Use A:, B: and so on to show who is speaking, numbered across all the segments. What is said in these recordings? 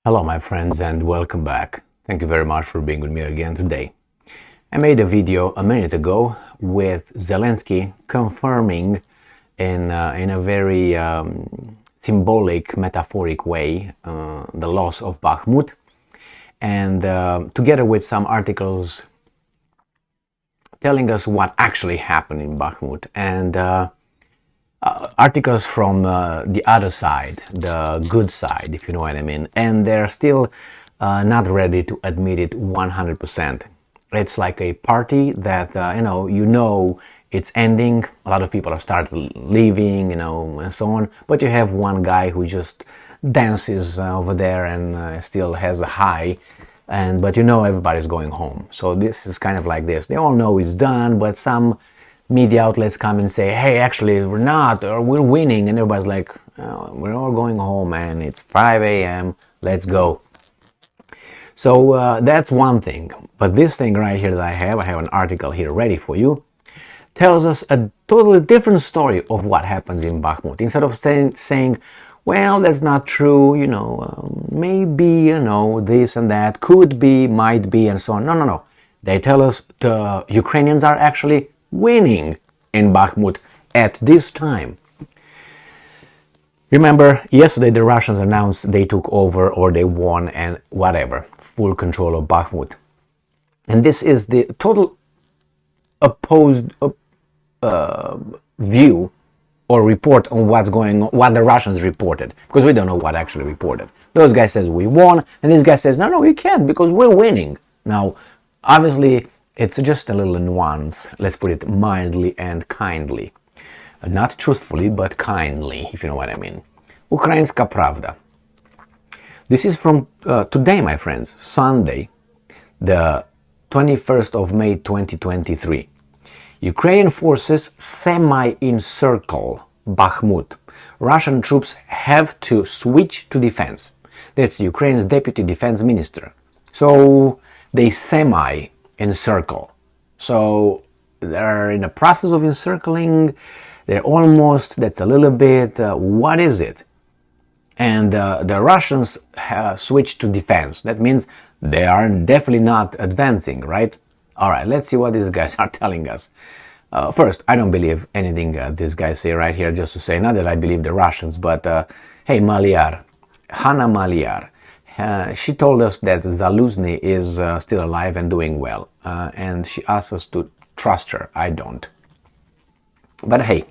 A: Hello, my friends, and welcome back. Thank you very much for being with me again today. I made a video a minute ago with Zelensky confirming in a very symbolic, metaphoric way the loss of Bakhmut, and together with some articles telling us what actually happened in Bakhmut, and articles from the other side, the good side, if you know what I mean, and they're still not ready to admit it 100%. It's like a party that it's ending. A lot of people have started leaving, and so on. But you have one guy who just dances over there and still has a high. But everybody's going home. So this is kind of like this. They all know it's done, but some media outlets come and say, hey, actually we're not, or we're winning, and everybody's like, oh, we're all going home, man. It's 5 a.m. Let's go. So that's one thing. But this thing right here that I have an article here ready for you, tells us a totally different story of what happens in Bakhmut. Instead of saying, well, that's not true, maybe, this and that, could be, might be, and so on. No. They tell us the Ukrainians are actually winning in Bakhmut at this time. Remember, yesterday the Russians announced they took over or they won and whatever, full control of Bakhmut. And this is the total opposed view or report on what's going on, what the Russians reported, because we don't know what actually reported. Those guys says we won, and this guy says no, we can't because we're winning. Now, obviously, it's just a little nuance. Let's put it mildly and kindly, not truthfully, but kindly, if you know what I mean. Ukrainska Pravda. This is from today, my friends, Sunday, the 21st of May 2023. Ukrainian forces semi-encircle Bakhmut. Russian troops have to switch to defense. That's Ukraine's deputy defense minister. So they semi-encircle. So they're in the process of encircling. They're almost, that's a little bit, what is it? And the Russians switched to defense. That means they are definitely not advancing, right? All right, let's see what these guys are telling us. First, I don't believe anything these guys say right here, just to say, not that I believe the Russians, but hey, Hanna Maliar, she told us that Zaluzny is still alive and doing well, and she asked us to trust her. I don't. But hey,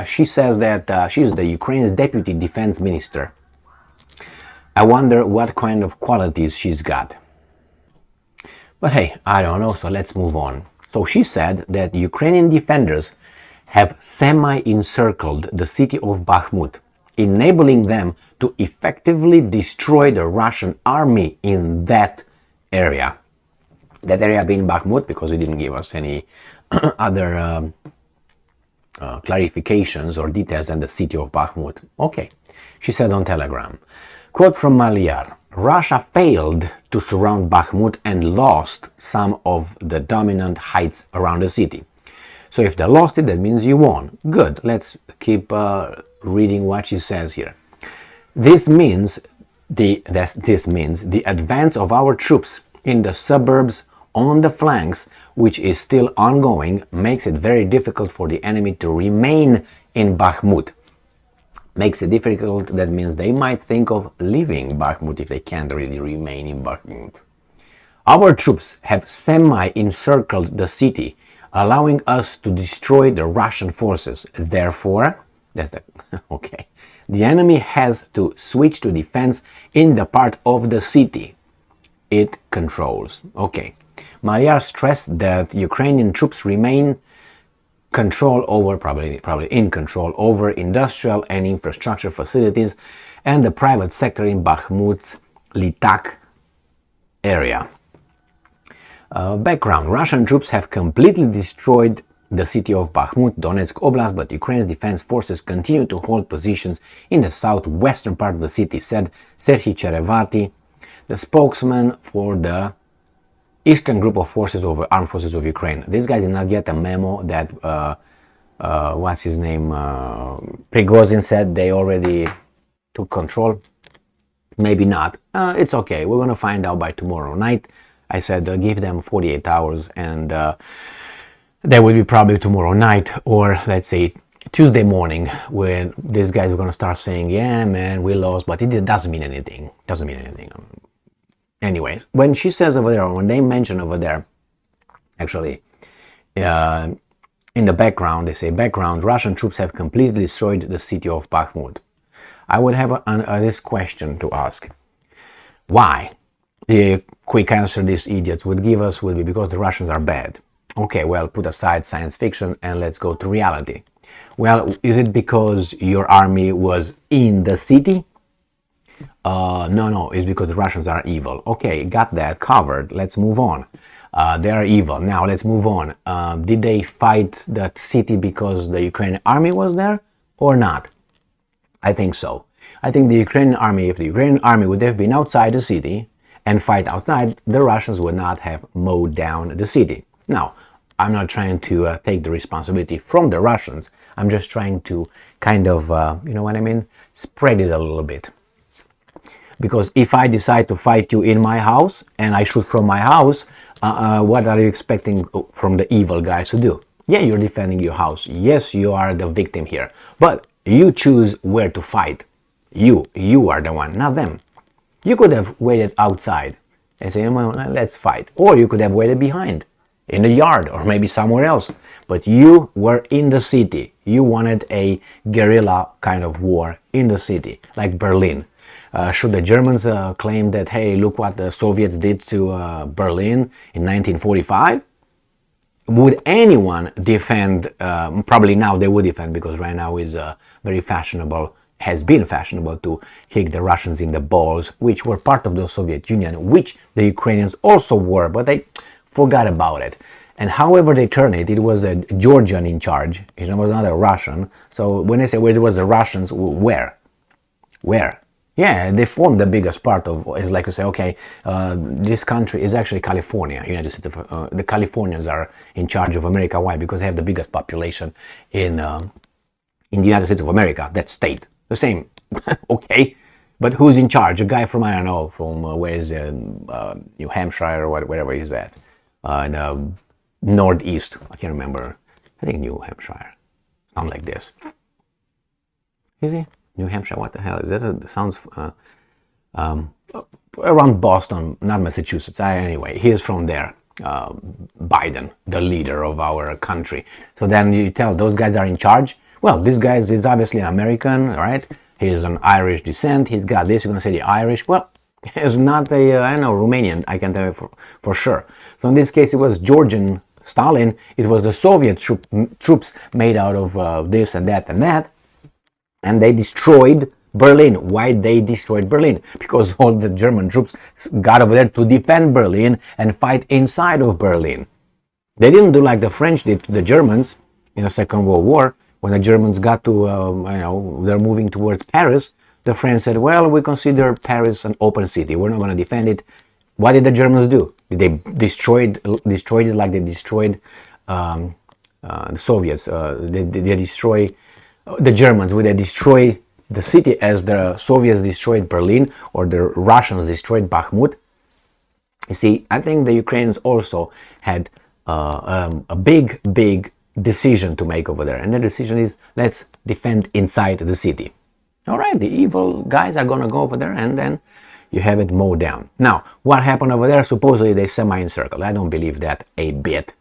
A: she says that she's the Ukraine's deputy defense minister. I wonder what kind of qualities she's got. But hey, I don't know, so let's move on. So she said that Ukrainian defenders have semi-encircled the city of Bakhmut, enabling them to effectively destroy the Russian army in that area. That area being Bakhmut, because he didn't give us any other clarifications or details than the city of Bakhmut. Okay, she said on Telegram. Quote from Maliar. Russia failed to surround Bakhmut and lost some of the dominant heights around the city. So if they lost it, that means you won. Good. Let's keep reading what she says here. This means the advance of our troops in the suburbs on the flanks, which is still ongoing, makes it very difficult for the enemy to remain in Bakhmut. Makes it difficult, that means they might think of leaving Bakhmut if they can't really remain in Bakhmut. Our troops have semi-encircled the city, allowing us to destroy the Russian forces. Therefore, the enemy has to switch to defense in the part of the city it controls. Okay. Maliar stressed that Ukrainian troops remain probably in control over industrial and infrastructure facilities and the private sector in Bakhmut's Litak area. Background. Russian troops have completely destroyed the city of Bakhmut, Donetsk Oblast, but Ukraine's defense forces continue to hold positions in the southwestern part of the city, said Serhiy Cherevati, the spokesman for the Eastern Group of Forces of Armed Forces of Ukraine. This guy did not get a memo that Prigozhin said they already took control. maybe not. It's okay. We're going to find out by tomorrow night. I said give them 48 hours, and that will be probably tomorrow night, or let's say Tuesday morning, when these guys are going to start saying, yeah, man, we lost, but it doesn't mean anything. Doesn't mean anything. Anyways, when she says over there, or when they mention over there, actually, in the background, they say, background, Russian troops have completely destroyed the city of Bakhmut. I would have this question to ask. Why? The quick answer these idiots would give us would be because the Russians are bad. Okay, well, put aside science fiction and let's go to reality. Well, is it because your army was in the city? No, it's because the Russians are evil. Okay, got that covered. Let's move on. They are evil. Now, let's move on. Did they fight that city because the Ukrainian army was there or not? I think so. I think the Ukrainian army, if the Ukrainian army would have been outside the city and fight outside, the Russians would not have mowed down the city. Now, I'm not trying to take the responsibility from the Russians. I'm just trying to kind of, you know what I mean, spread it a little bit. Because if I decide to fight you in my house and I shoot from my house, what are you expecting from the evil guys to do? Yeah, you're defending your house. Yes, you are the victim here. But you choose where to fight. You are the one, not them. You could have waited outside and say, well, let's fight. Or you could have waited behind, in the yard, or maybe somewhere else. But you were in the city. You wanted a guerrilla kind of war in the city, like Berlin. Should the Germans claim that, hey, look what the Soviets did to Berlin in 1945? Would anyone defend? Probably now they would defend, because right now is very fashionable, has been fashionable to kick the Russians in the balls, which were part of the Soviet Union, which the Ukrainians also were, but they forgot about it. And however they turn it, it was a Georgian in charge. It was not a Russian. So when they say where it was the Russians, where? Yeah, they formed the biggest part of. It's like you say, okay, this country is actually California. United States of, the Californians are in charge of America. Why? Because they have the biggest population in the United States of America. That state, the same. Okay, but who's in charge? A guy from, I don't know, from where is it? New Hampshire or wherever he's at, in the northeast. I can't remember. I think New Hampshire, something like this. Is he? New Hampshire, what the hell is that? Sounds around Boston, not Massachusetts. Anyway, he is from there. Biden, the leader of our country. So then you tell those guys are in charge. Well, this guy is obviously an American, right? He is an Irish descent. He's got this. You're gonna say the Irish? Well, he's not a I don't know, Romanian. I can tell you for sure. So in this case, it was Georgian Stalin. It was the Soviet troops made out of this and that and that. And they destroyed Berlin. Why they destroyed Berlin? Because all the German troops got over there to defend Berlin and fight inside of Berlin. They didn't do like the French did to the Germans in the Second World War. When the Germans got to, they're moving towards Paris, the French said, well, we consider Paris an open city. We're not going to defend it. What did the Germans do? Did they destroy it like they destroyed the Soviets? They destroy the Germans? Would they destroy the city as the Soviets destroyed Berlin, or the Russians destroyed Bakhmut? You see, I think the Ukrainians also had a big decision to make over there. And the decision is, let's defend inside the city. All right, the evil guys are going to go over there, and then you have it mowed down. Now, what happened over there? Supposedly they semi-encircled. I don't believe that a bit.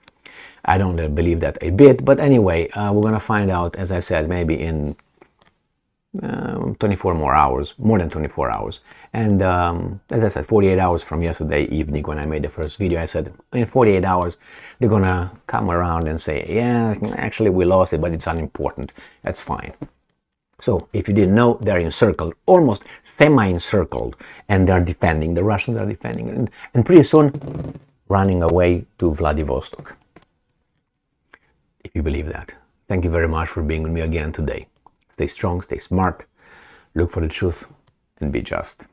A: But anyway, we're going to find out, as I said, maybe in 24 more hours, more than 24 hours. And as I said, 48 hours from yesterday evening when I made the first video, I said in 48 hours, they're going to come around and say, yeah, actually we lost it, but it's unimportant. That's fine. So if you didn't know, they're encircled, almost semi-encircled, and they're defending. The Russians are defending, and pretty soon running away to Vladivostok. If you believe that. Thank you very much for being with me again today. Stay strong, stay smart, look for the truth, and be just.